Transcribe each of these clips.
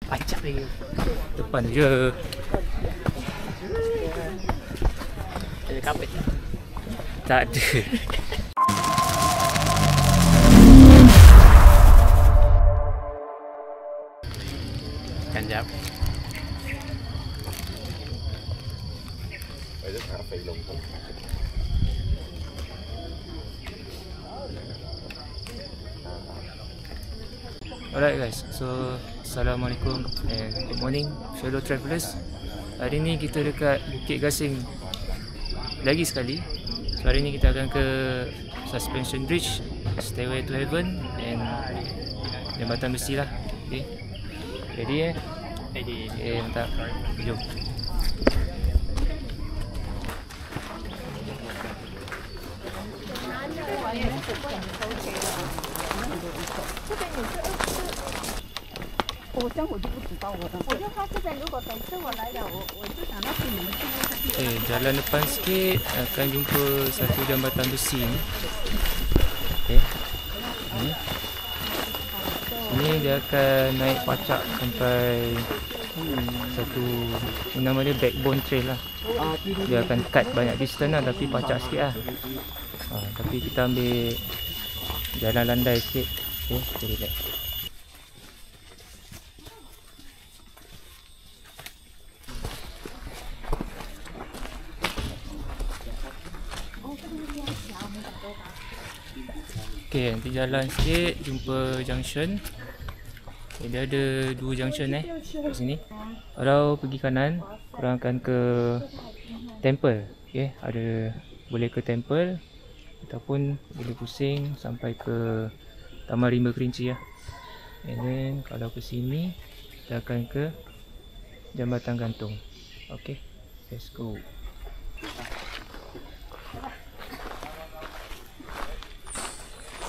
Pacak lagi. Depan je. Ada kapit? Tak ada. Sekejap. Alright guys, so Assalamualaikum and good morning fellow travellers. Hari ni kita dekat Bukit Gasing lagi sekali. So hari ni kita akan ke Suspension Bridge, Stairway to Heaven and Jambatan Besi lah. Okay, ready eh? Ready. Okay, mantap. Jom. Jalan depan sikit akan jumpa satu jambatan besi ni. Okay. Ni dia akan naik pacak sampai satu, nama dia backbone trail lah. Dia akan cut banyak distance lah, tapi pacak sikit lah. Tapi kita ambil jalan landai sikit. Okay, kita relax. Okay, nanti jalan sikit jumpa junction. Okay, dia ada dua junction kat sini. Kalau pergi kanan, korang akan ke temple. Okay, boleh ke temple ataupun boleh pusing sampai ke Taman Rimba Kerinci lah. And then kalau ke sini, kita akan ke Jambatan Gantung. Okay, let's go.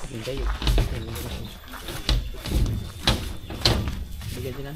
Bintang yuk. Pergi jalan.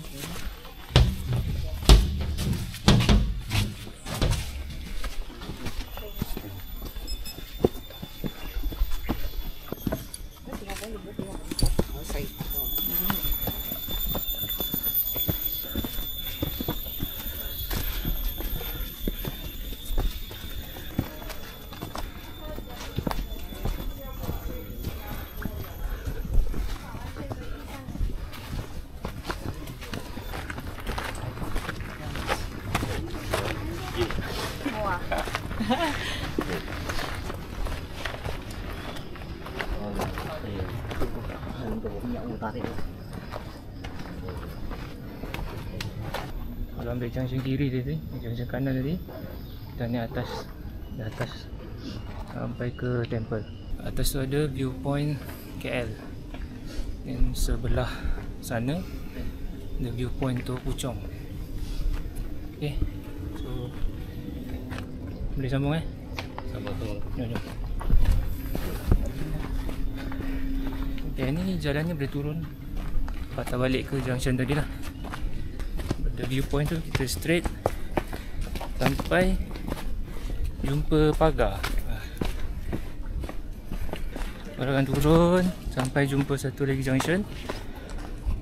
Kalau ambil junction kiri tadi, junction kanan tadi, kita naik atas, di atas sampai ke temple. Atas tu ada viewpoint KL, dan sebelah sana ada viewpoint tu Puchong. Okay, so boleh sambung Sambung. Jom. Okay, ni jalannya boleh turun patah balik ke junction tadi lah. Pada viewpoint tu kita straight sampai jumpa pagar. Korang akan turun sampai jumpa satu lagi junction.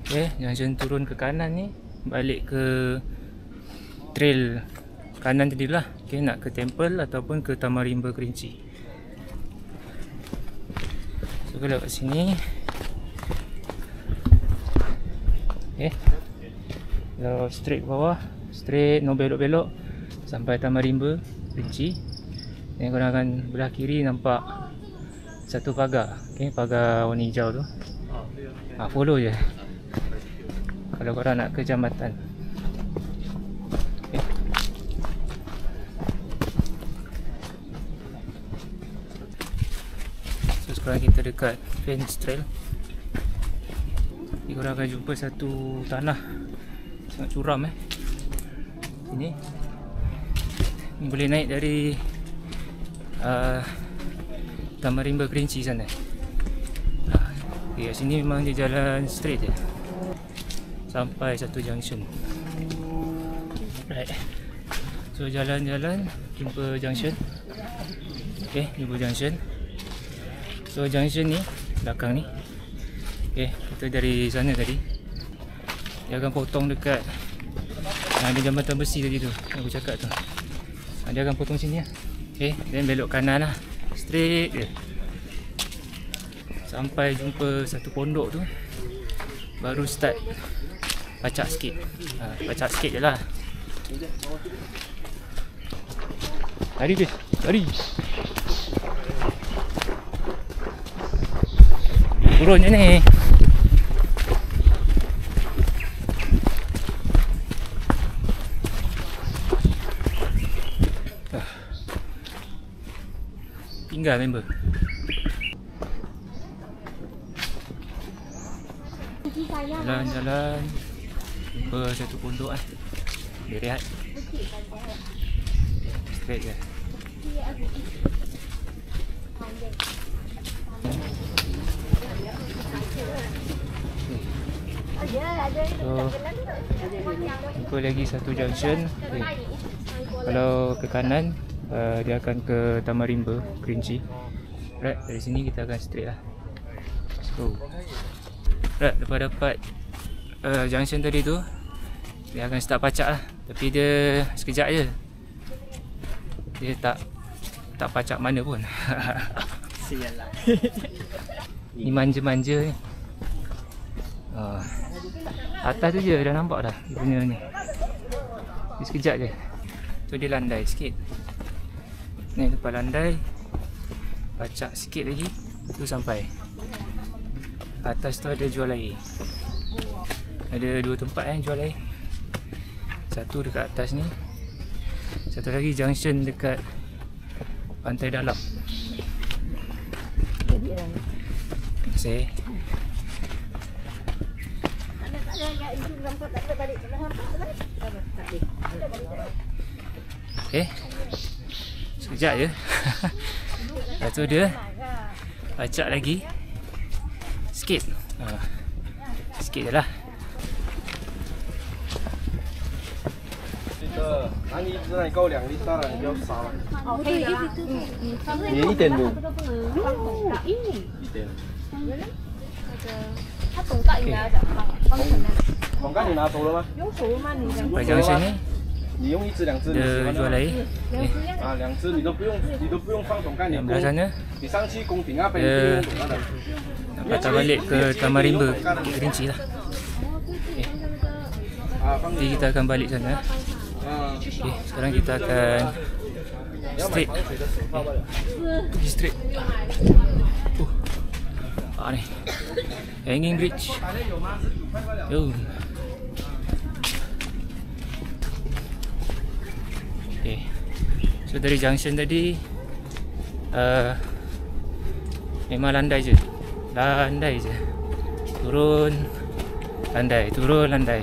Okay, junction turun ke kanan ni, balik ke trail kanan tadi lah. Okay, nak ke temple ataupun ke Taman Rimba Kerinci. So kalau kat sini, okay, kalau straight bawah, straight, no belok-belok sampai Taman Rimba Kerinci. Dan korang akan belah kiri nampak satu pagar. Okay, pagar warna hijau tu. Follow je kalau korang nak ke jambatan. Okay. So sekarang kita dekat Fence Trail. Ni korang akan jumpa satu tanah sangat curam Ini boleh naik dari Taman Rimba Kerinci sana. Okay, kat sini memang dia jalan straight je sampai satu junction. Right. So jalan-jalan jumpa junction. Okay, jumpa junction. So junction ni belakang ni. Okay, kita dari sana tadi. Dia akan potong dekat ada jambatan besi tadi tu yang aku cakap tu. Dia akan potong sini lah. Okay, then belok kanan lah, straight je sampai jumpa satu pondok tu, baru start pacak sikit. Pacak sikit je lah. Lari je, lari. Turun je ni. Tinggal member. Jalan-jalan jumpa satu pondok kan. Dia rehat. Straight je. So, jumpa lagi satu junction. Okay. Kalau ke kanan, dia akan ke Taman Rimba, Kerinci. Right, dari sini kita akan straight lah. Let's go. Right, lepas dapat junction tadi tu, dia akan start pacak lah. Tapi dia sekejap je. Dia tak pacak mana pun. Sialah. Ni manja-manja ni. Atas tu je dah nampak dah dia punya ni. Dia sekejap je. Tu dia landai sikit. Ni lepas landai, pacak sikit lagi, tu sampai. Atas tu ada jual air. Ada dua tempat jual air. Satu dekat atas ni, satu lagi junction dekat pantai dalam. Saya sekejap je. Lepas tu dia pacak lagi sikit. Sikit je lah. 拿你只奶够2粒大了，你不要杀了。哦，对呀，你1.5，1点。它总盖应该要放成那。桶盖你拿熟了吗？用熟了吗？你讲。 Pada junction ni, 你用1支2支，你喜 dia 欢 jual 的 air. 啊，2支你都不用放桶盖，你 Yang belah sana, 你上去宫顶那边一定用桶盖的。 nak patah balik ke Taman Rimba, Kerinci lah. Okay. 啊，放 Nanti kita akan balik sana. 啊， Okay, sekarang kita akan straight. Pergi straight. Ni hanging bridge. Yo. Okay. So dari junction tadi memang landai je. Landai je. Turun landai, turun landai.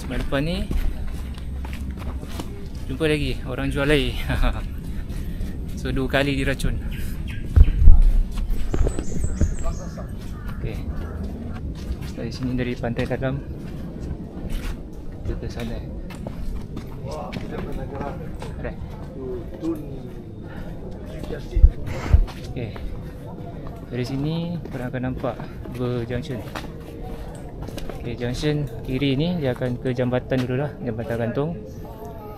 Sebab depan ni jumpa lagi orang jual air. So 2 kali diracun. Okay. Dari sini, dari pantai dalam kita ke sana. Alright. Okay. Dari sini korang akan nampak 2 junction. Okay, junction kiri ni dia akan ke jambatan dulu lah, jambatan gantung.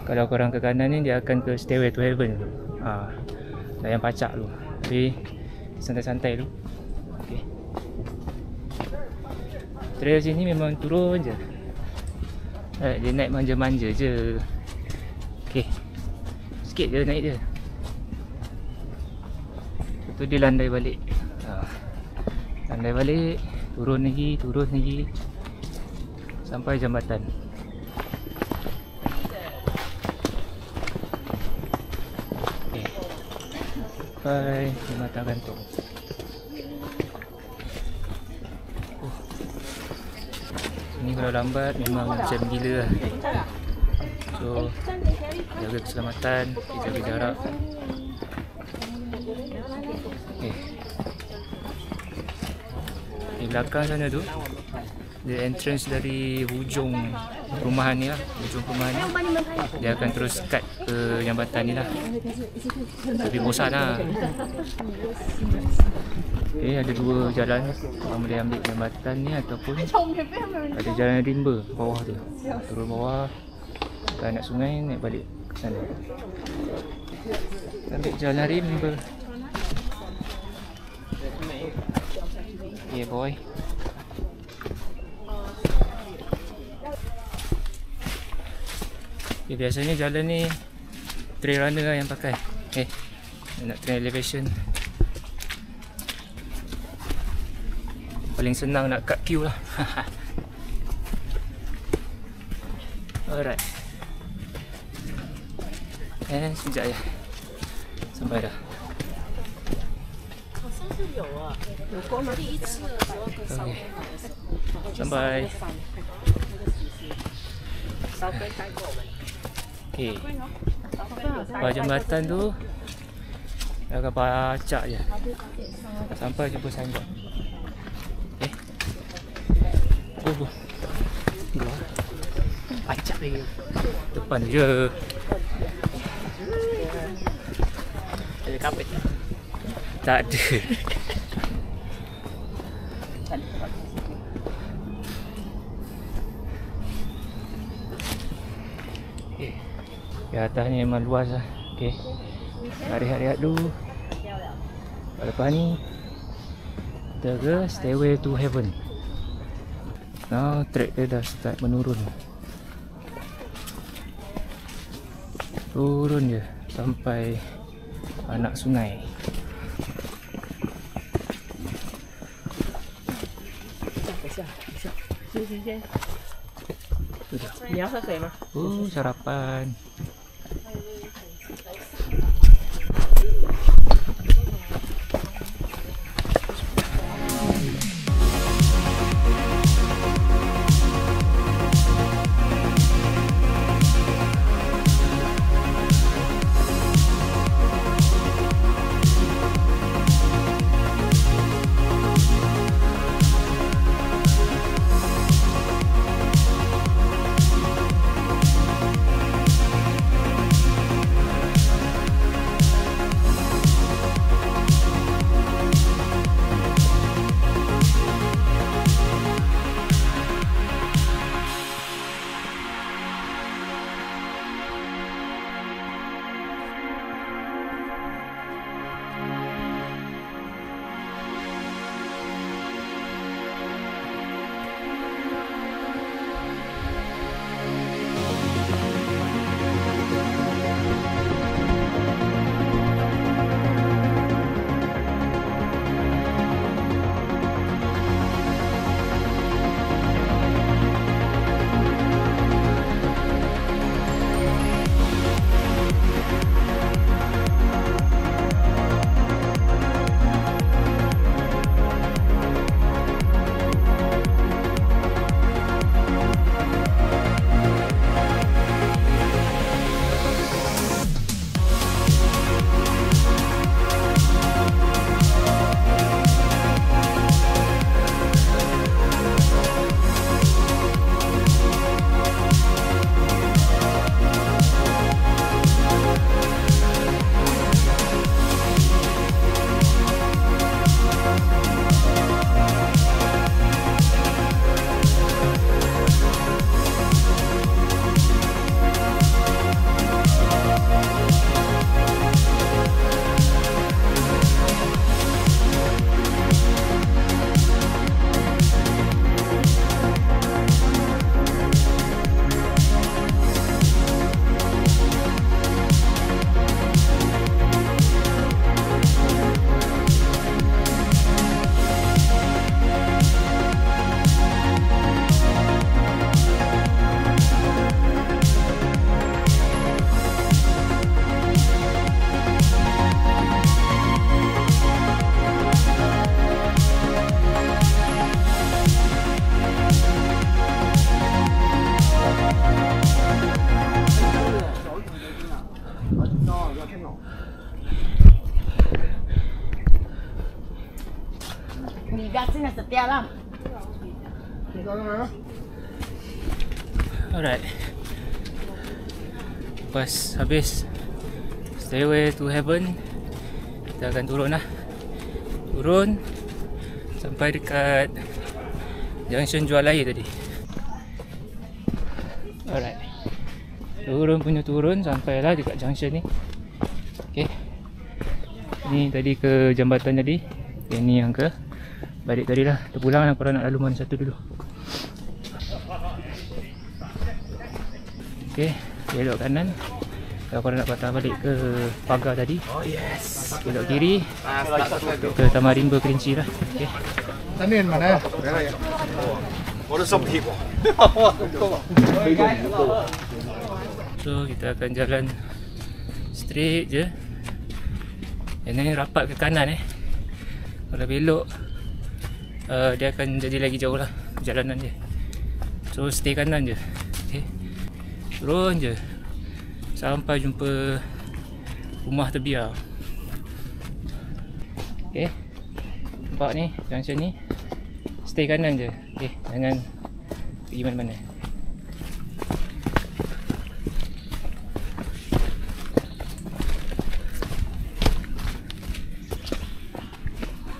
Kalau korang ke kanan ni dia akan ke Stairway to Heaven dulu. Layan pacak dulu. Tapi santai-santai dulu. Okay. Trail sini memang turun je. Dia naik manja-manja je. Okay. Sikit je naik je. Lepas tu dia landai balik. Landai balik, turun lagi sampai jambatan. Okay. Sampai jambatan gantung. Ni kalau lambat memang macam gila lah. So jaga keselamatan, jaga jarak. Okay. Di belakang sana tu, the entrance dari hujung perumahan ni lah, ujung perumahan ni. Dia akan terus cut ke jambatan ni lah. Lebih bosan lah. Okay, ada dua jalan. Orang boleh ambil jambatan ni ataupun ada jalan rimba bawah tu. Turun bawah, ke anak sungai, naik balik ke sana. Ambil jalan rimba. Yeah boy. Okay, biasanya jalan ni trail runner lah yang pakai. Nak trail elevation. Paling senang nak cut queue lah. Alright. Sekejap ya. Sampai dah. Okay. Sampai. Okay. Bawah jambatan tu agak bacak je. Dah sampai jumpa signboard. Okay. Bacak lagi. Depan tu je. Ada kapit. Tak ada. Di atas ni memang luas lah. Okay. Rehat-rehat dulu. Lepas ni kita ke Stairway to Heaven. Now track dia dah start menurun. Turun je sampai anak sungai. Ni apa saya mah? Sarapan. Alright. Lepas habis Stairway to Heaven, kita akan turun lah. Turun sampai dekat junction jual air tadi. Alright. Turun sampailah dekat junction ni. Okay. Ni tadi ke jambatan tadi. Yang ni yang ke balik tadi lah. Terpulang lah, korang nak lalu mana satu dulu. Okay, belok kanan. Kalau korang nak patah balik ke pagar tadi, belok kiri ke Taman Rimba Kerinci lah. Okay. Tanin mana? So kita akan jalan straight je. Yang ni rapat ke kanan Kalau belok dia akan jadi lagi jauh lah perjalanan dia. So stay kanan je. Okay. Turun je sampai jumpa rumah terbiar. Okay. Nampak ni junction ni. Stay kanan je. Okay. Jangan pergi mana-mana.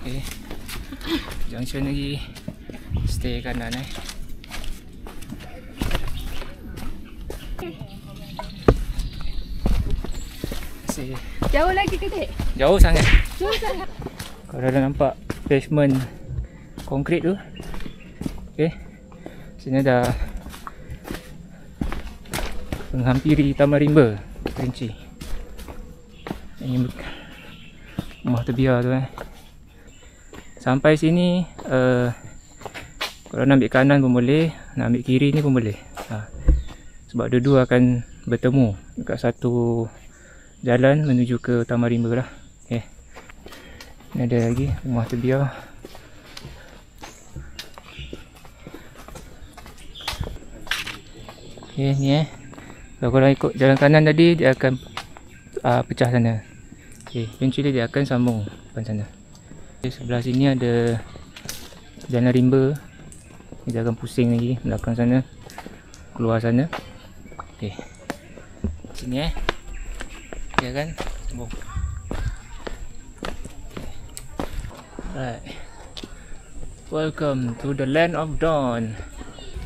Okay. Junction lagi. Stay kanan Jauh lagi ke dek? Jauh sangat. Jauh sangat. Kalau dah nampak pavement konkrit tu. Okay. Sini dah menghampiri Taman Rimba Kerinci. Ini rumah terbiar tu Sampai sini kalau nak ambil kanan pun boleh, nak ambil kiri ni pun boleh. Sebab dua-dua akan bertemu dekat satu jalan menuju ke Taman Rimba lah. Okay. Ni ada lagi rumah terbiar. Okay, ni kalau korang ikut jalan kanan tadi, dia akan pecah sana. Okay, eventually dia akan sambung depan sana. Okay, sebelah sini ada Jalan Rimba. Dia akan pusing lagi belakang sana, keluar sana. Okay. Sini ya kan? Sambung. Right. Welcome to the land of dawn.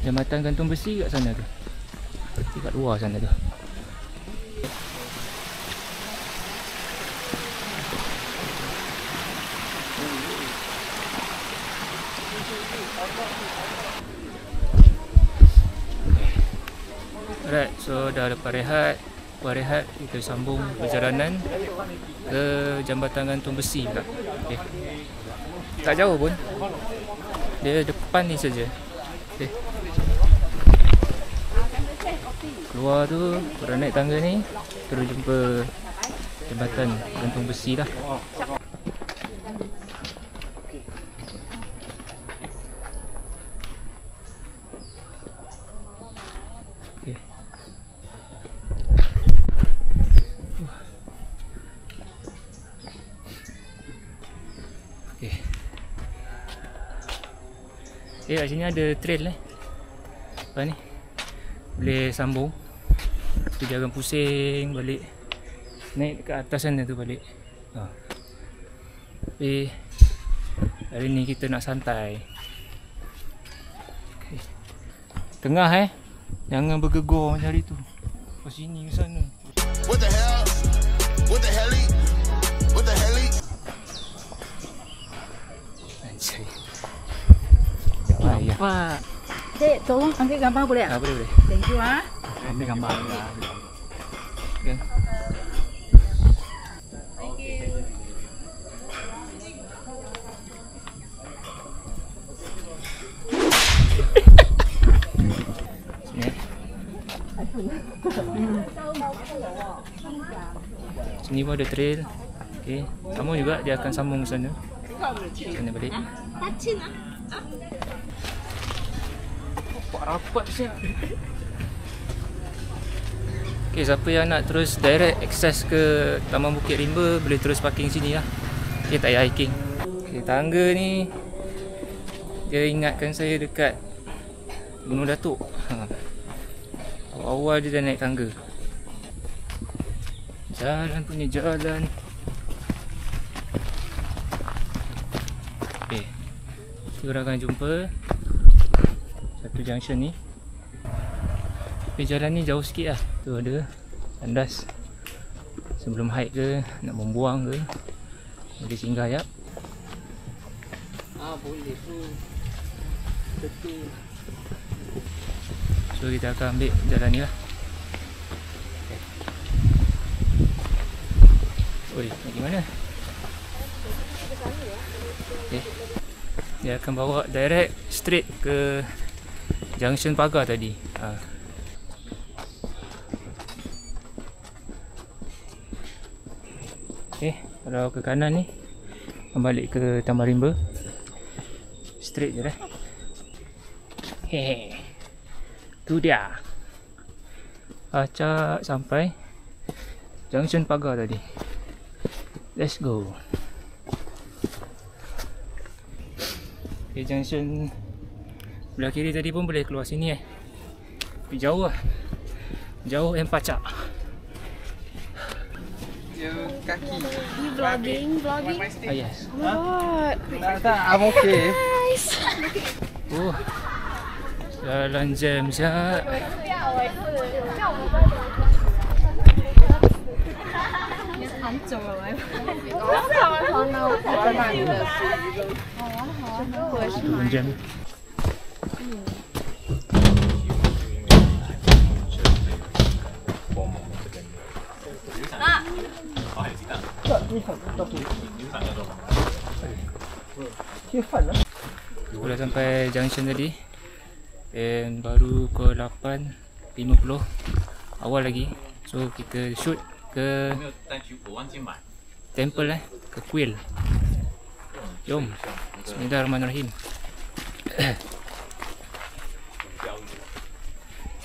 Jambatan gantung besi kat sana tu. Dekat luar sana tu. Alright, so dah lepas rehat. Lepas rehat, kita sambung perjalanan ke Jambatan Gantung Besi pula. Okay. Tak jauh pun. Dia depan ni saja. Okay. Keluar tu, korang naik tangga ni, terus jumpa Jambatan Gantung Besi lah. Okay. Okay. Kat sini ada trail apa ni? Boleh sambung. Tu jangan pusing balik. Naik dekat atas sana tu balik. Tapi hari ni kita nak santai. Okay. Tengah jangan bergegar macam hari tu. Ke sini ke sana. What the hell? What the hell? What the hell? Anjay. Nampak. Dek, tolong ambil gambar boleh tak? Boleh. Thank you Ambil gambar lah. Okay. Sini pun ada trail. Okay. Sama juga dia akan sambung ke sana. Sana balik. Rapat siap. Okay, siapa yang nak terus direct access ke Taman Bukit Rimba boleh terus parking sini lah. Okay, tak payah hiking. Okay, tangga ni dia ingatkan saya dekat Gunung Datuk. Awal dia dah naik tangga. Jalan punya jalan. Okay, kita akan jumpa satu junction ni. Tapi jalan ni jauh sikit lah. Tu ada tandas. Sebelum hike ke, nak membuang ke, boleh singgah jap. Boleh tu. Betul. So kita akan ambil jalan ni lah. Oi, nak pergi mana? Okay. Dia akan bawa direct straight ke junction pagar tadi. Okay, kalau ke kanan ni kembali ke Taman Rimba. Straight je dah. Hehe. Tu dia. Acak sampai junction pagar tadi. Let's go. Okay, junction belah kiri tadi pun boleh keluar sini Tapi jauh lah. Jauh yang pacak. Kaki. You vlogging? Yes. Oh my god. Tak, I'm okay. Oh. Jalan jam siap. Jam. Dah sampai junction tadi. Dan baru ke 8.50 awal lagi. So kita shoot ke temple ke kuil. Jom. Bismillahirrahmanirrahim.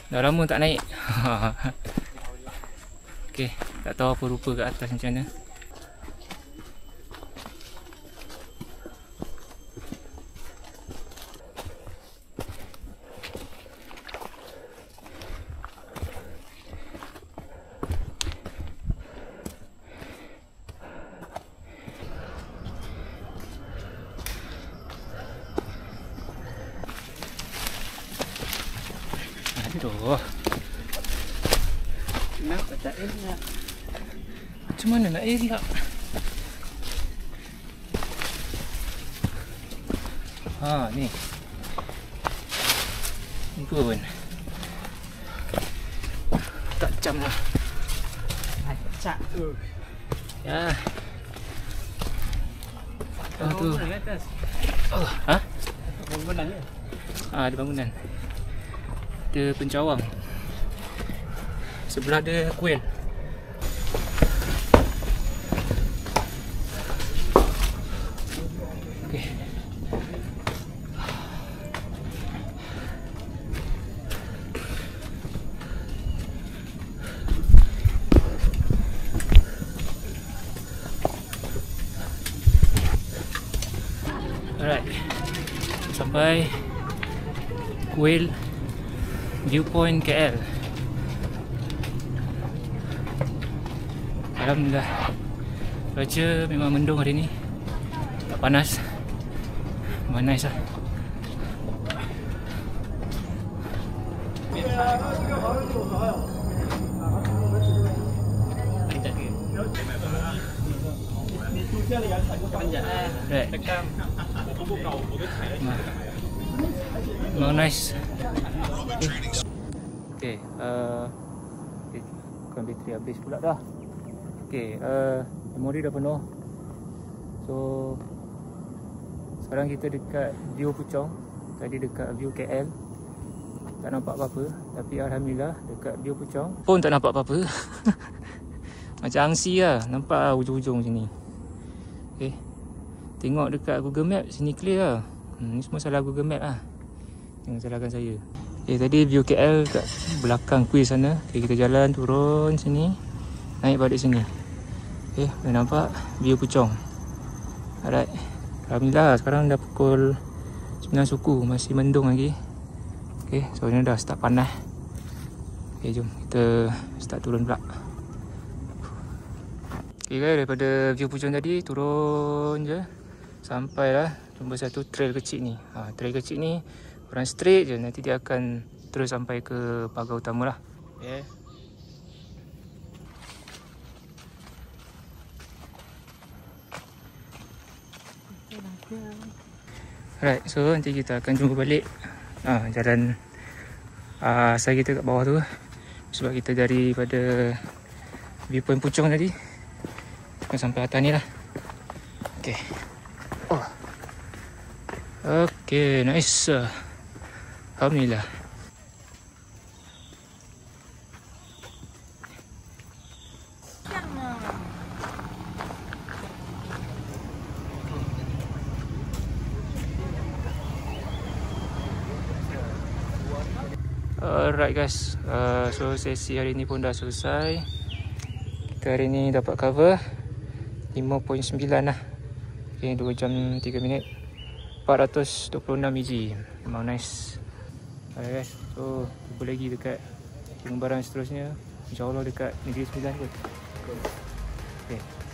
Dah lama tak naik. Okay, tak tahu apa rupa kat atas macam mana. Aduh. Kenapa tak elak? Macam mana nak elak? Ni. Ni pun. Tak jam lah. Acak. Ya. Tu. Bangunan kat atas. Ha? Bangunan ni. Ada bangunan. Ada pencawang. Sebelah ada kuil. Okey. Alright. Sampai kuil Viewpoint KL. Alhamdulillah. Cuaca memang mendung hari ni. Tak panas. Memang nice lah. Right. Memang nice. Okay, bukan bateri habis pula dah. Okay, memori dah penuh. So sekarang kita dekat view Puchong. Tadi dekat view KL tak nampak apa-apa. Tapi Alhamdulillah dekat view Puchong pun tak nampak apa-apa. Macam angsi lah. Nampak lah ujung-ujung sini. Okay, tengok dekat Google Map sini clear lah. Ni semua salah Google Map lah. Jangan salahkan saya. Okay, tadi view KL kat belakang kuil sana. Okay, kita jalan turun sini, naik balik sini. Okay, boleh nampak view Puchong. Alright. Alhamdulillah sekarang dah pukul 9 suku. Masih mendung lagi. Okay, so ni dah start panas. Okay, jom kita start turun pula. Okay guys, daripada view puncak tadi turun je sampailah jumpa satu trail kecil ni. Trail kecil ni korang straight je, nanti dia akan terus sampai ke pagar utama lah. Okay. Alright, so nanti kita akan jumpa balik jalan asal kita kat bawah tu. Sebab kita daripada viewpoint Puchong tadi akan sampai atas ni lah. Okay. Okay, nice. Alhamdulillah. Alright guys, so sesi hari ni pun dah selesai. Kita hari ni dapat cover 5.9 lah. Okay, 2 jam 3 minit 426 EG. Memang nice. Alright guys, so jumpa lagi dekat gambaran seterusnya. InsyaAllah dekat Negeri Sembilan kot. Okay.